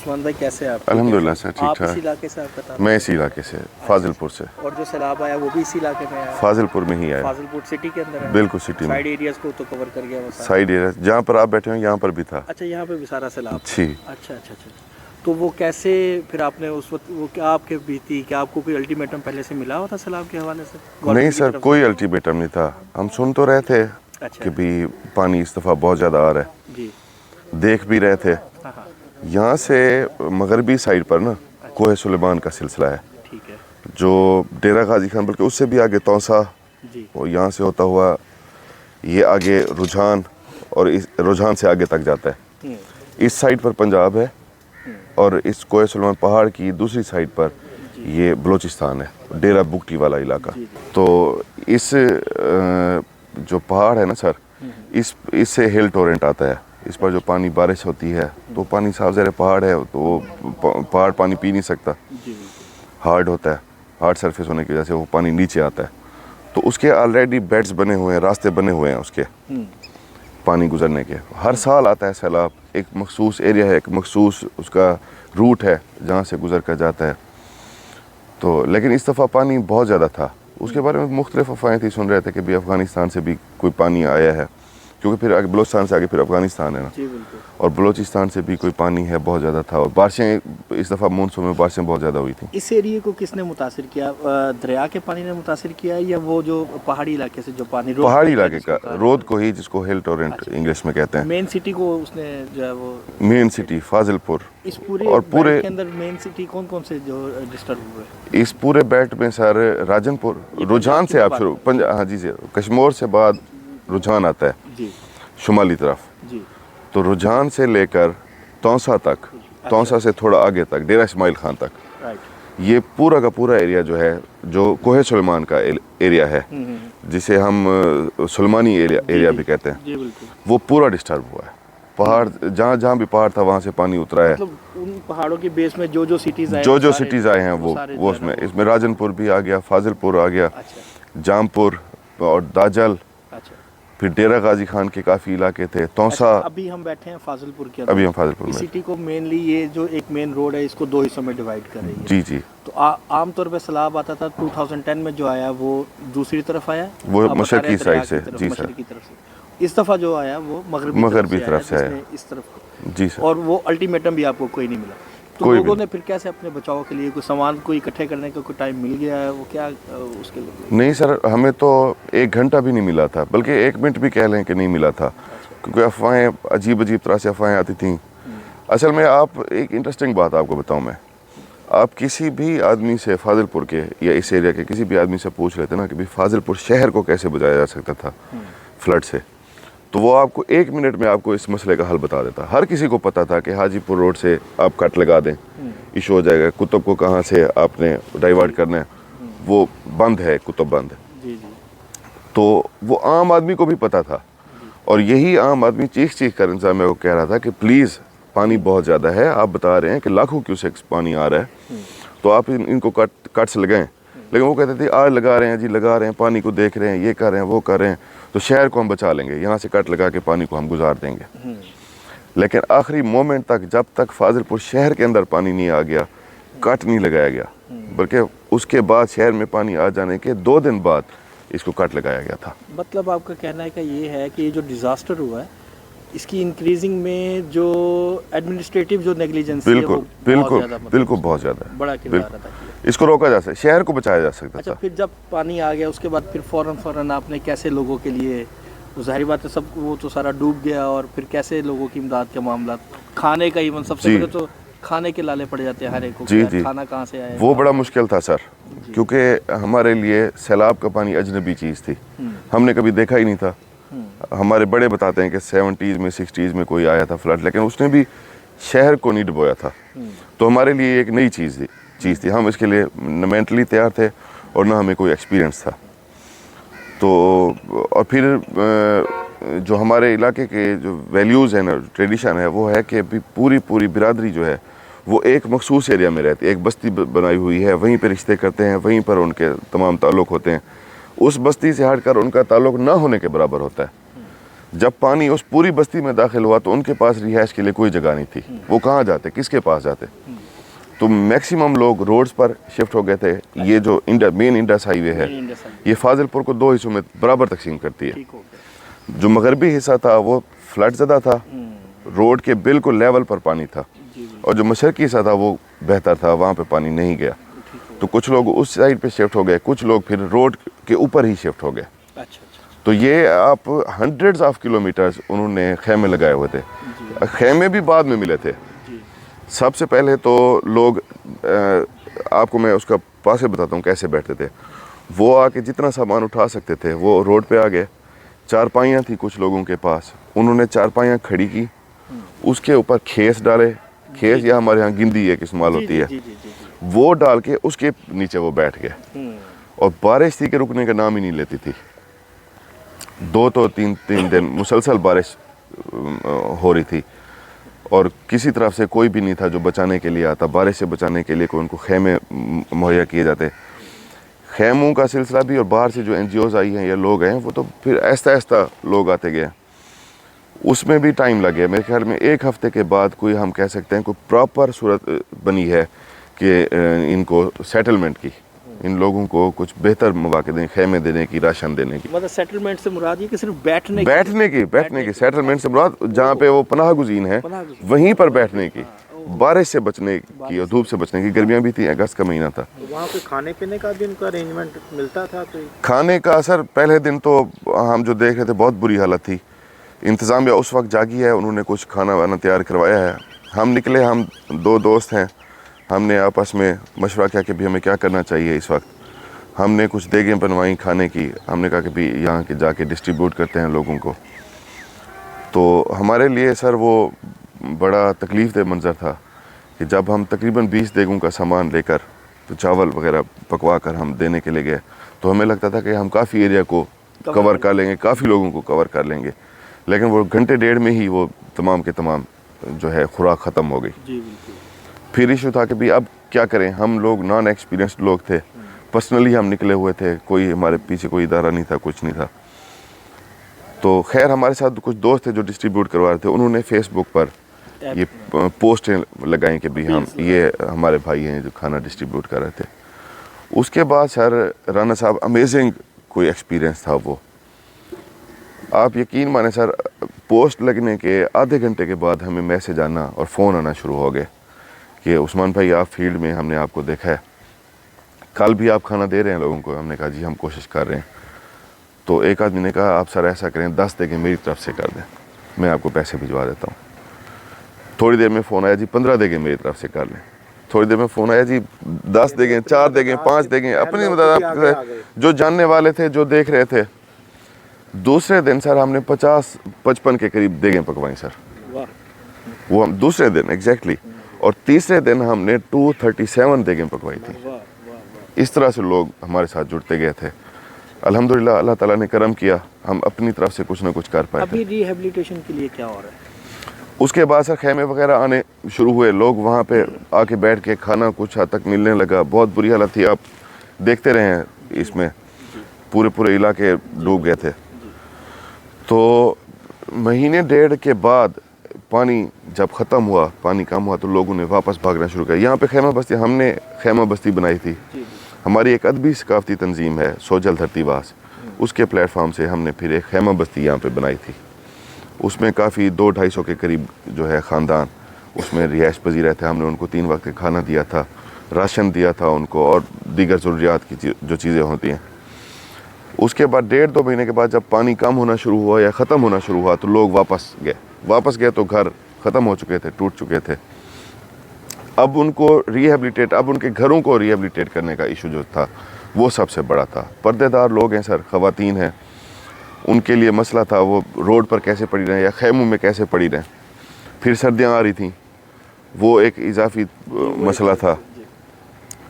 عثمان بھائی کیسے ہیں آپ؟ الحمدللہ سر ٹھیک آپ ٹھاک. اسی علاقے سے آپ بتا؟ میں اسی علاقے سے فاضل پور سے. اور جو سیلاب آیا وہ بھی اسی علاقے میں آیا؟ فاضل پور میں ہی آیا. فاضل پور سٹی کے اندر ہے؟ بالکل سٹی میں. سائڈ ایریاز کو تو کور کر گیا وہ سارا؟ سائڈ ایریا جہاں پر آپ بیٹھے ہیں یہاں پر بھی تھا. اچھا یہاں پہ بھی سارا سیلاب؟ جی. اچھا اچھا اچھا. تو وہ کیسے پھر آپ نے اس وقت وہ کیا آپ کے بیتی کیا آپ کو کوئی الٹیمیٹم پہلے سے ملا ہوا تھا سیلاب کے حوالے سے؟ نہیں سر کوئی الٹیمیٹم نہیں تھا. ہم سن تو رہے تھے کہ بھی پانی اس دفعہ بہت زیادہ آ رہا ہے. جی. دیکھ بھی رہے تھے. یہاں سے مغربی سائڈ پر نا کوہ سلیمان کا سلسلہ ہے. ٹھیک ہے. جو ڈیرہ غازی خان بلکہ اس سے بھی آگے توسا. جی. اور یہاں سے ہوتا ہوا یہ آگے رجحان اور اس رجحان سے آگے تک جاتا ہے. اس سائڈ پر پنجاب ہے اور اس کوہ سلیمان پہاڑ کی دوسری سائڈ پر یہ بلوچستان ہے, ڈیرہ بگٹی والا علاقہ. تو اس جو پہاڑ ہے نا سر اس سے ہل ٹورنٹ آتا ہے. اس پر جو پانی بارش ہوتی ہے تو پانی صاف زیر پہاڑ ہے تو وہ پہاڑ پانی پی نہیں سکتا, ہارڈ ہوتا ہے. ہارڈ سرفیس ہونے کی وجہ سے وہ پانی نیچے آتا ہے. تو اس کے آلریڈی بیڈز بنے ہوئے ہیں, راستے بنے ہوئے ہیں اس کے پانی گزرنے کے. ہر سال آتا ہے سیلاب. ایک مخصوص ایریا ہے, ایک مخصوص اس کا روٹ ہے جہاں سے گزر کر جاتا ہے. تو لیکن اس دفعہ پانی بہت زیادہ تھا. اس کے بارے میں مختلف افواہیں تھی, سن رہے تھے کہ بھی افغانستان سے بھی کوئی پانی آیا ہے کیونکہ پھر آگے بلوچستان سے آگے پھر افغانستان ہے نا. جی بالکل. اور بلوچستان سے بھی کوئی پانی ہے بہت زیادہ تھا. اور بارشیں اس دفعہ مونسون میں بارشیں بہت زیادہ ہوئی تھیں. اس ایریے کو کس نے متاثر کیا؟ دریا کے پانی نے متاثر کیا یا وہ جو پہاڑی علاقے سے جو پانی پہاڑی علاقے کا رود کو ہی, جس کو ہل ٹورنٹ انگلش میں کہتے ہیں. مین سٹی کو اس نے جو ہے وہ مین سٹی فاضل پور. اس پورے کے اندر مین سٹی کون کون سے جو ڈسٹرب ہوئے؟ اس پورے بیلٹ میں سر راجن پور رجحان سے آپ شروع ہاں جی جی کشمور سے بعد رجحان آتا ہے جی شمالی طرف. جی. تو رجحان سے لے کر توسا تک, توسا سے تھوڑا آگے تک ڈیرہ اسماعیل خان تک, یہ پورا کا پورا ایریا جو ہے جو کوہ سلیمان کا ایریا ہے جسے ہم سلمانی ایریا بھی کہتے ہیں, وہ پورا ڈسٹرب ہوا ہے. پہاڑ جہاں جہاں بھی پہاڑ تھا وہاں سے پانی اترا ہے. ان پہاڑوں کی بیس میں جو سٹیز آئے جو سٹیز آئے ہیں وہ اس میں راجن پور بھی آ گیا, فاضل پور آ گیا, جام پور اور داجل, پھر ڈیرہ غازی خان کے کافی علاقے تھے, توسا. ابھی ہم بیٹھے ہیں فاضل پور کے اندر. ابھی ہم فاضل پور میں. سٹی کو مینلی یہ جو ایک مین روڈ ہے اس کو 2 حصوں میں ڈیوائیڈ کر رہی ہے. جی جی. تو عام طور پہ سیلاب آتا تھا 2010 میں جو آیا وہ دوسری طرف آیا, وہ مشرقی سائڈ سے. جی سر. مشرقی طرف سے. اس دفعہ جو آیا وہ مغربی طرف سے آیا اس طرف. جی سر. اور وہ الٹیمیٹم بھی آپ کو کوئی نہیں ملا. تو لوگوں نے پھر کیسے اپنے بچاؤ کے لیے کوئی سامان کوئی اکٹھے کرنے کا کوئی ٹائم مل گیا ہے وہ کیا اس کے لیے؟ نہیں سر, ہمیں تو 1 گھنٹہ بھی نہیں ملا تھا, بلکہ 1 منٹ بھی کہہ لیں کہ نہیں ملا تھا, کیونکہ افواہیں عجیب طرح سے افواہیں آتی تھیں. اصل میں آپ ایک انٹرسٹنگ بات آپ کو بتاؤں میں, آپ کسی بھی آدمی سے فاضل پور کے یا اس ایریا کے کسی بھی آدمی سے پوچھ لیتے نا کہ بھی فاضل پور شہر کو کیسے بچایا جا سکتا تھا فلڈ سے, تو وہ آپ کو 1 منٹ میں آپ کو اس مسئلے کا حل بتا دیتا. ہر کسی کو پتا تھا کہ حاجی پور روڈ سے آپ کٹ لگا دیں ایشو ہو جائے گا. کتب کو کہاں سے آپ نے ڈائیورٹ کرنا ہے, وہ بند ہے, کتب بند ہے. تو وہ عام آدمی کو بھی پتا تھا, اور یہی عام آدمی چیخ کر انتظامیہ کو کہہ رہا تھا کہ پلیز پانی بہت زیادہ ہے, آپ بتا رہے ہیں کہ لاکھوں کیوسیکس پانی آ رہا ہے, تو آپ ان کو کٹس لگائیں. لیکن وہ کہتے تھے آج لگا رہے ہیں جی, لگا رہے ہیں, پانی کو دیکھ رہے ہیں, یہ کر رہے ہیں, وہ کر رہے ہیں, تو شہر کو ہم بچا لیں گے, یہاں سے کٹ لگا کے پانی کو ہم گزار دیں گے. لیکن آخری مومنٹ تک جب تک فاضل پور شہر کے اندر پانی نہیں آ گیا, کٹ نہیں لگایا گیا, بلکہ اس کے بعد شہر میں پانی آ جانے کے 2 دن بعد اس کو کٹ لگایا گیا تھا. مطلب آپ کا کہنا ہے کہ یہ ہے کہ یہ جو ڈیزاسٹر ہوا ہے اس کی انکریزنگ میں جو ایڈمنسٹریٹو جو نیگلیجنس ہے بالکل بہت زیادہ ہے, بڑا کردار ادا کیا. اس کو روکا جا سکتا, شہر کو بچایا جا سکتا. اچھا, پھر جب پانی آ گیا اس کے بعد پھر فوراً آپ نے کیسے لوگوں کے لیے, ظاہری بات ہے سب وہ تو سارا ڈوب گیا, اور پھر کیسے لوگوں کی امداد کے معاملات, کھانے کا ایون سب سے پہلے تو کھانے کے لالے پڑ جاتے ہیں ہر ایک کو, کھانا کہاں سے آئے, وہ بڑا مشکل تھا سر, کیونکہ ہمارے لیے سیلاب کا پانی اجنبی چیز تھی, ہم نے کبھی دیکھا ہی نہیں تھا. ہمارے بڑے بتاتے ہیں کہ 70s میں 60s میں کوئی آیا تھا فلڈ, لیکن اس نے بھی شہر کو نہیں ڈبویا تھا. تو ہمارے لیے ایک نئی چیز تھی, ہم اس کے لیے نہ مینٹلی تیار تھے اور نہ ہمیں کوئی ایکسپیرینس تھا. تو اور پھر جو ہمارے علاقے کے جو ویلیوز ہیں نا, ٹریڈیشن ہے, وہ ہے کہ پوری برادری جو ہے وہ ایک مخصوص ایریا میں رہتی ہے, ایک بستی بنائی ہوئی ہے, وہیں پہ رشتے کرتے ہیں, وہیں پر ان کے تمام تعلق ہوتے ہیں. اس بستی سے ہٹ کر ان کا تعلق نہ ہونے کے برابر ہوتا ہے. جب پانی اس پوری بستی میں داخل ہوا تو ان کے پاس رہائش کے لیے کوئی جگہ نہیں تھی. وہ کہاں جاتے, کس کے پاس جاتے؟ تو میکسیمم لوگ روڈز پر شفٹ ہو گئے تھے. یہ جو مین انڈس ہائی وے ہے یہ فاضل پور کو 2 حصوں میں برابر تقسیم کرتی ہے. جو مغربی حصہ تھا وہ فلڈ زدہ تھا, روڈ کے بالکل لیول پر پانی تھا, اور جو مشرقی حصہ تھا وہ بہتر تھا, وہاں پہ پانی نہیں گیا. تو کچھ لوگ اس سائڈ پہ شفٹ ہو گئے, کچھ لوگ پھر روڈ کے اوپر ہی شفٹ ہو گئے. تو یہ آپ ہنڈریڈز آف کلومیٹرز انہوں نے خیمے لگائے ہوئے تھے. خیمے بھی بعد میں ملے تھے. سب سے پہلے تو لوگ, آپ کو میں اس کا پاسے بتاتا ہوں کیسے بیٹھتے تھے. وہ آ کے جتنا سامان اٹھا سکتے تھے وہ روڈ پہ آ گئے. چارپائیاں تھیں کچھ لوگوں کے پاس, انہوں نے چارپائیاں کھڑی کی, اس کے اوپر کھیس ڈالے. کھیس یا ہمارے ہاں گندی ایک استعمال ہوتی ہے, وہ ڈال کے اس کے نیچے وہ بیٹھ گئے. اور بارش تھی کہ رکنے کا نام ہی نہیں لیتی تھی. 2 تو 3 دن مسلسل بارش ہو رہی تھی, اور کسی طرف سے کوئی بھی نہیں تھا جو بچانے کے لیے آتا. بارش سے بچانے کے لیے کوئی ان کو خیمے مہیا کیے جاتے. خیموں کا سلسلہ بھی, اور باہر سے جو NGOز آئی ہیں یا لوگ ہیں, وہ تو پھر آہستہ آہستہ لوگ آتے گئے. اس میں بھی ٹائم لگے. میرے خیال میں 1 ہفتے کے بعد کوئی ہم کہہ سکتے ہیں کوئی پراپر صورت بنی ہے کہ ان کو سیٹلمنٹ کی, ان لوگوں کو کچھ بہتر مواقع دیں, خیمے دینے کی, راشن دینے کی. مطلب سیٹلمنٹ سے مراد یہ کہ صرف بیٹھنے کی سیٹلمنٹ سے مراد جہاں پہ وہ پناہ گزین ہے وہیں پر بیٹھنے کی, بارش سے بچنے کی اور دھوپ سے بچنے کی. گرمیاں بھی تھیں, اگست کا مہینہ تھا. وہاں پہ کھانے پینے کا بھی ان کا ارینجمنٹ ملتا تھا؟ تو کھانے کا اثر پہلے دن تو ہم جو دیکھ رہے تھے بہت بری حالت تھی. انتظامیہ اس وقت جاگی ہے, انہوں نے کچھ کھانا وانا تیار کروایا ہے. ہم نکلے, ہم 2 دوست ہیں, ہم نے آپس میں مشورہ کیا کہ بھی ہمیں کیا کرنا چاہیے اس وقت. ہم نے کچھ دیگیں بنوائیں کھانے کی. ہم نے کہا کہ بھی یہاں کے جا کے ڈسٹریبیوٹ کرتے ہیں لوگوں کو. تو ہمارے لیے سر وہ بڑا تکلیف دہ منظر تھا کہ جب ہم تقریباً 20 دیگوں کا سامان لے کر, تو چاول وغیرہ پکوا کر ہم دینے کے لیے گئے, تو ہمیں لگتا تھا کہ ہم کافی ایریا کو کور کر لیں گے, کافی لوگوں کو کور کر لیں گے. لیکن وہ گھنٹے 1.5 میں ہی وہ تمام کے تمام جو ہے خوراک ختم ہو گئی. پھر ایشو تھا کہ بھی اب کیا کریں. ہم لوگ نان ایکسپیرینسڈ لوگ تھے, پرسنلی ہم نکلے ہوئے تھے, کوئی ہمارے پیچھے کوئی ادارہ نہیں تھا, کچھ نہیں تھا. تو خیر ہمارے ساتھ کچھ دوست تھے جو ڈسٹریبیوٹ کروا رہے تھے, انہوں نے فیس بک پر یہ پوسٹیں لگائیں کہ بھی ہم یہ ہمارے بھائی ہیں جو کھانا ڈسٹریبیوٹ کر رہے تھے. اس کے بعد سر رانا صاحب امیزنگ کوئی ایکسپیرینس تھا وہ. آپ یقین مانیں سر, پوسٹ لگنے کے آدھے گھنٹے کے بعد ہمیں میسج آنا اور فون آنا شروع ہو گئے کہ عثمان بھائی آپ فیلڈ میں, ہم نے آپ کو دیکھا ہے, کل بھی آپ کھانا دے رہے ہیں لوگوں کو. ہم نے کہا جی ہم کوشش کر رہے ہیں. تو ایک آدمی نے کہا آپ سر ایسا کریں 10 دیگیں میری طرف سے کر دیں, میں آپ کو پیسے بھجوا دیتا ہوں. تھوڑی دیر میں فون آیا جی 15 دیگیں میری طرف سے کر لیں. تھوڑی دیر میں فون آیا جی 10 دیگیں, 4 دیگیں, 5 دیگیں, اپنی مدد جو جاننے والے تھے, جو دیکھ رہے تھے. دوسرے دن سر ہم نے 50-55 کے قریب دیگیں پکوائیں سر, وہ ہم دوسرے دن ایگزیکٹلی. اور تیسرے دن ہم نے 237 دیگیں پکوائی تھی. اس طرح سے لوگ ہمارے ساتھ جڑتے گئے تھے. الحمدللہ اللہ تعالیٰ نے کرم کیا, ہم اپنی طرف سے کچھ نہ کچھ کر پائے. ابھی ریہیبلیٹیشن کے لیے کیا ہو رہا ہے؟ اس کے بعد سر خیمے وغیرہ آنے شروع ہوئے, لوگ وہاں پہ آ کے بیٹھ کے کھانا کچھ حد تک ملنے لگا. بہت بری حالت تھی, آپ دیکھتے رہے ہیں, اس میں پورے علاقے ڈوب گئے تھے. تو مہینے 1.5 کے بعد پانی جب ختم ہوا, پانی کم ہوا, تو لوگوں نے واپس بھاگنا شروع کیا. یہاں پہ خیمہ بستی, ہم نے خیمہ بستی بنائی تھی. ہماری ایک ادبی ثقافتی تنظیم ہے سوجل دھرتی واس, اس کے پلیٹ فارم سے ہم نے پھر ایک خیمہ بستی یہاں پہ بنائی تھی. اس میں کافی 200-250 کے قریب جو ہے خاندان اس میں رہائش پذیر تھے. ہم نے ان کو 3 وقت کا کھانا دیا تھا, راشن دیا تھا ان کو, اور دیگر ضروریات کی جو چیزیں ہوتی ہیں. اس کے بعد 1.5-2 مہینے کے بعد جب پانی کم ہونا شروع ہوا یا ختم ہونا شروع ہوا, تو لوگ واپس گئے تو گھر ختم ہو چکے تھے, ٹوٹ چکے تھے. اب ان کو اب ان کے گھروں کو ریہیبلیٹیٹ کرنے کا ایشو جو تھا وہ سب سے بڑا تھا. پردے دار لوگ ہیں سر, خواتین ہیں, ان کے لیے مسئلہ تھا وہ روڈ پر کیسے پڑی رہیں یا خیموں میں کیسے پڑی رہیں. پھر سردیاں آ رہی تھیں, وہ ایک اضافی مسئلہ تھا.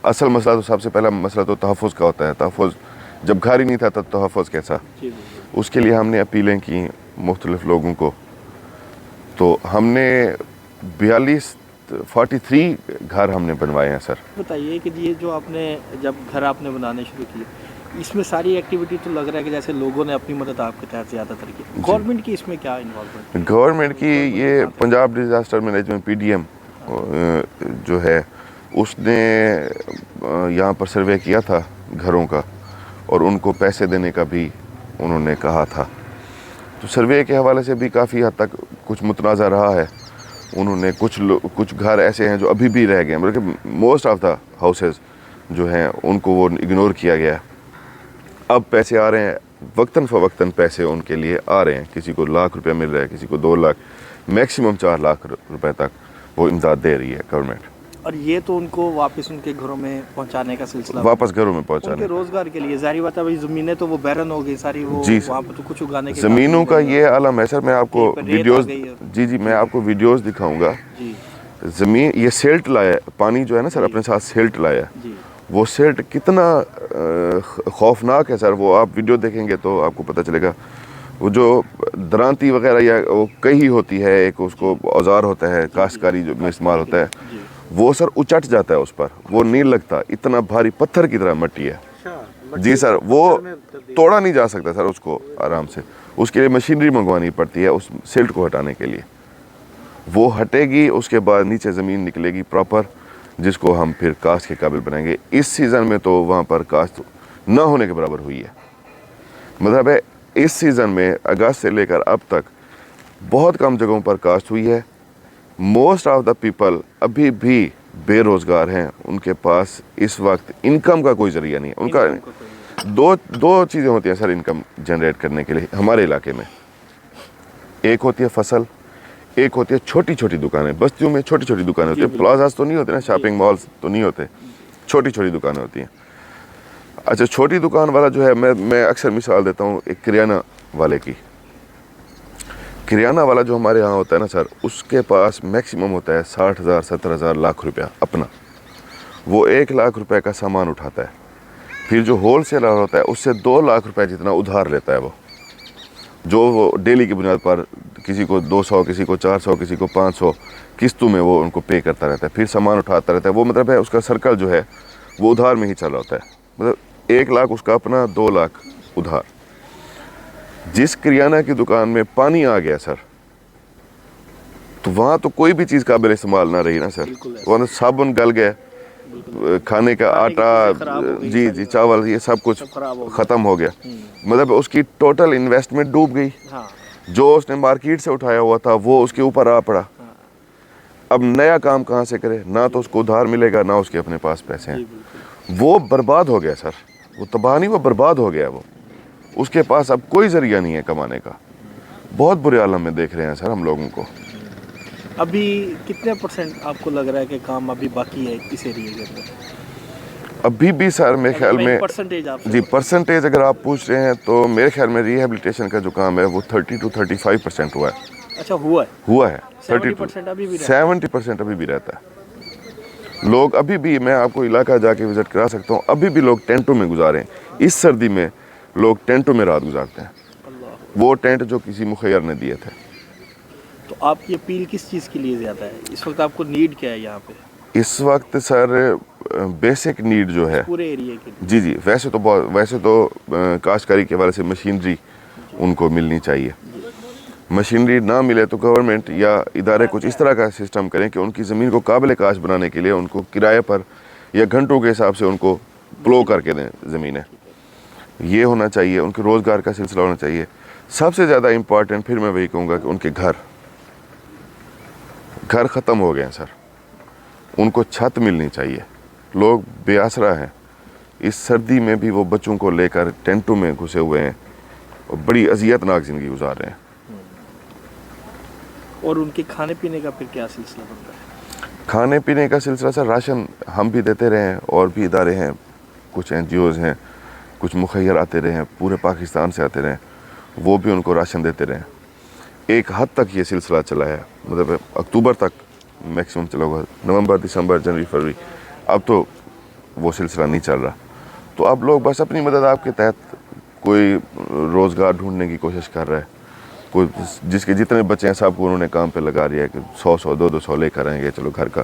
اصل مسئلہ تو سب سے پہلا مسئلہ تو تحفظ کا ہوتا ہے. تحفظ جب گھر ہی نہیں تھا تو تحفظ کیسا. اس کے لیے ہم نے اپیلیں کی مختلف لوگوں کو. تو ہم نے 43 گھر ہم نے بنوائے ہیں سر. بتائیے کہ یہ جو آپ نے جب گھر آپ نے بنانے شروع کیے, اس میں ساری ایکٹیویٹی تو لگ رہا ہے کہ جیسے لوگوں نے اپنی مدد آپ کے تحت زیادہ تر کی. گورنمنٹ کی اس میں کیا انوالومنٹ؟ گورنمنٹ کی یہ پنجاب ڈیزاسٹر مینجمنٹ PDM جو ہے اس نے یہاں پر سروے کیا تھا گھروں کا اور ان کو پیسے دینے کا بھی انہوں نے کہا تھا. تو سروے کے حوالے سے بھی کافی حد تک کچھ متنازع رہا ہے. انہوں نے کچھ گھر ایسے ہیں جو ابھی بھی رہ گئے ہیں بلکہ موسٹ آف دا ہاؤسز جو ہیں ان کو وہ اگنور کیا گیا. اب پیسے آ رہے ہیں وقتاً فوقتاً، پیسے ان کے لیے آ رہے ہیں. کسی کو ₹1,00,000 مل رہا ہے، کسی کو 2 لاکھ، میکسیمم ₹4,00,000 تک وہ امداد دے رہی ہے گورنمنٹ. اور یہ تو ان کو واپس ان کے گھروں میں پہنچانے کا سلسلہ، واپس گھروں میں ان پہنچانے کے روزگار کے لیے. ظاہری بات ہے بھائی زمینیں تو وہ بیرن ہو گئی ساری، وہ جی وہاں پہ تو کچھ اگانے کے زمینوں کا یہ عالم ہے سر. میں آپ کو کہیں پہ ریت ویڈیوز آ گئی ہے. جی میں آپ کو ویڈیوز دکھاؤں گا. جی زمین یہ سیلٹ لایا، پانی جو ہے نا سر اپنے ساتھ سیلٹ لایا. جی وہ سیلٹ کتنا خوفناک ہے سر، وہ آپ ویڈیو دیکھیں گے تو آپ کو پتہ چلے گا. وہ جو درانتی وغیرہ یا وہ کہی ہوتی ہے، ایک اس کو اوزار ہوتا ہے کاشتکاری جو میں استعمال ہوتا ہے، جی وہ سر اچٹ جاتا ہے اس پر، وہ نہیں لگتا. اتنا بھاری پتھر کی طرح مٹی ہے. جی سر، وہ توڑا نہیں جا سکتا سر اس کو آرام سے. اس کے لیے مشینری منگوانی پڑتی ہے اس سیلٹ کو ہٹانے کے لیے. وہ ہٹے گی، اس کے بعد نیچے زمین نکلے گی پراپر، جس کو ہم پھر کاشت کے قابل بنائیں گے. اس سیزن میں تو وہاں پر کاشت نہ ہونے کے برابر ہوئی ہے. مطلب ہے اس سیزن میں اگست سے لے کر اب تک بہت کم جگہوں پر کاشت ہوئی ہے. موسٹ آف دا پیپل ابھی بھی بے روزگار ہیں. ان کے پاس اس وقت انکم کا کوئی ذریعہ نہیں ہے. ان کا دو چیزیں ہوتی ہیں سر انکم جنریٹ کرنے کے لیے ہمارے علاقے میں. ایک ہوتی ہے فصل، ایک ہوتی ہے چھوٹی چھوٹی دکانیں. بستیوں میں چھوٹی چھوٹی دکانیں ہوتی ہیں. پلازاز تو نہیں ہوتے نا، شاپنگ مالز تو نہیں ہوتے، چھوٹی چھوٹی دکانیں ہوتی ہیں. اچھا، چھوٹی دکان والا جو ہے، میں اکثر مثال دیتا ہوں ایک کریانہ والے کی. کریانہ والا جو ہمارے یہاں ہوتا ہے نا سر، اس کے پاس میکسیمم ہوتا ہے 60,000 70,000 لاکھ روپیہ اپنا. وہ ₹1,00,000 کا سامان اٹھاتا ہے. پھر جو ہول سیلر ہوتا ہے اس سے ₹2,00,000 جتنا ادھار لیتا ہے وہ، جو وہ ڈیلی کی بنیاد پر کسی کو 200، کسی کو 400، کسی کو 500 قسطوں میں وہ ان کو پے کرتا رہتا ہے. پھر سامان اٹھاتا رہتا ہے. وہ مطلب ہے اس کا سرکل جو ہے وہ ادھار میں ہی چل رہا ہوتا ہے. مطلب 1,00,000 اس کا اپنا، 2,00,000 ادھار. جس کریانہ کی دکان میں پانی آ گیا سر، تو وہاں تو کوئی بھی چیز قابل استعمال نہ رہی نا سر. وہاں صابن گل گئے، کھانے کا آٹا، جی چاول، یہ سب کچھ ختم ہو گیا. مطلب اس کی ٹوٹل انویسٹمنٹ ڈوب گئی. جو اس نے مارکیٹ سے اٹھایا ہوا تھا وہ اس کے اوپر آ پڑا. اب نیا کام کہاں سے کرے؟ نہ تو اس کو ادھار ملے گا، نہ اس کے اپنے پاس پیسے ہیں. وہ برباد ہو گیا سر. وہ تباہ نہیں، وہ برباد ہو گیا. وہ اس کے پاس اب کوئی ذریعہ نہیں ہے کمانے کا. بہت برے عالم میں دیکھ رہے ہیں سر ہم لوگوں کو. ابھی کتنے % آپ کو لگ رہا ہے کہ کام ابھی باقی ہے اس ایریے کے اندر؟ ابھی بھی سر میرے خیال میں پرسنٹیج آپ جی پرسنٹیج اگر آپ پوچھ رہے ہیں تو میرے خیال میں ریہیبلیٹیشن کا جو کام ہے وہ 30 to 35% ہوا ہے. اچھا ہوا ہے 30% ابھی بھی 70% ابھی بھی رہتا ہے. لوگ ابھی بھی، میں آپ کو علاقہ جا کے وزٹ کرا سکتا ہوں، ابھی بھی لوگ ٹینٹوں میں گزارے. اس سردی میں لوگ ٹینٹوں میں رات گزارتے ہیں. وہ ٹینٹ جو کسی مخیر نے دیے تھے. تو آپ کی اپیل کس چیز کے لیے زیادہ ہے اس وقت؟ آپ کو نیڈ کیا ہے یہاں پہ اس وقت سر؟ بیسک نیڈ جو ہے پورے ایریے کے لیے؟ جی ویسے تو کاشتکاری کے حوالے سے مشینری ان کو ملنی چاہیے. مشینری نہ ملے تو گورنمنٹ یا ادارے کچھ اس طرح کا سسٹم کریں کہ ان کی زمین کو قابل کاشت بنانے کے لیے ان کو کرائے پر یا گھنٹوں کے حساب سے ان کو پلو کر کے دیں زمینیں. یہ ہونا چاہیے. ان کے روزگار کا سلسلہ ہونا چاہیے. سب سے زیادہ امپورٹنٹ پھر میں وہی کہوں گا کہ ان کے گھر ختم ہو گئے ہیں سر. ان کو چھت ملنی چاہیے. لوگ بے آسرا ہیں. اس سردی میں بھی وہ بچوں کو لے کر ٹینٹوں میں گھسے ہوئے ہیں اور بڑی اذیت ناک زندگی گزار رہے ہیں. اور ان کے کھانے پینے کا پھر کیا سلسلہ بنتا ہے؟ کھانے پینے کا سلسلہ سر، راشن ہم بھی دیتے رہے ہیں اور بھی ادارے ہیں، کچھ NGOs ہیں، کچھ مخیر آتے رہے ہیں، پورے پاکستان سے آتے رہے ہیں، وہ بھی ان کو راشن دیتے رہے ہیں. ایک حد تک یہ سلسلہ چلا ہے. مطلب اکتوبر تک میکسیمم چلا ہوگا. نومبر، دسمبر، جنوری، فروری، اب تو وہ سلسلہ نہیں چل رہا. تو اب لوگ بس اپنی مدد آپ کے تحت کوئی روزگار ڈھونڈنے کی کوشش کر رہا ہے. کوئی جس کے جتنے بچے ہیں سب کو انہوں نے کام پہ لگا دیا ہے کہ 100 200 لے کر آئیں گے، چلو گھر کا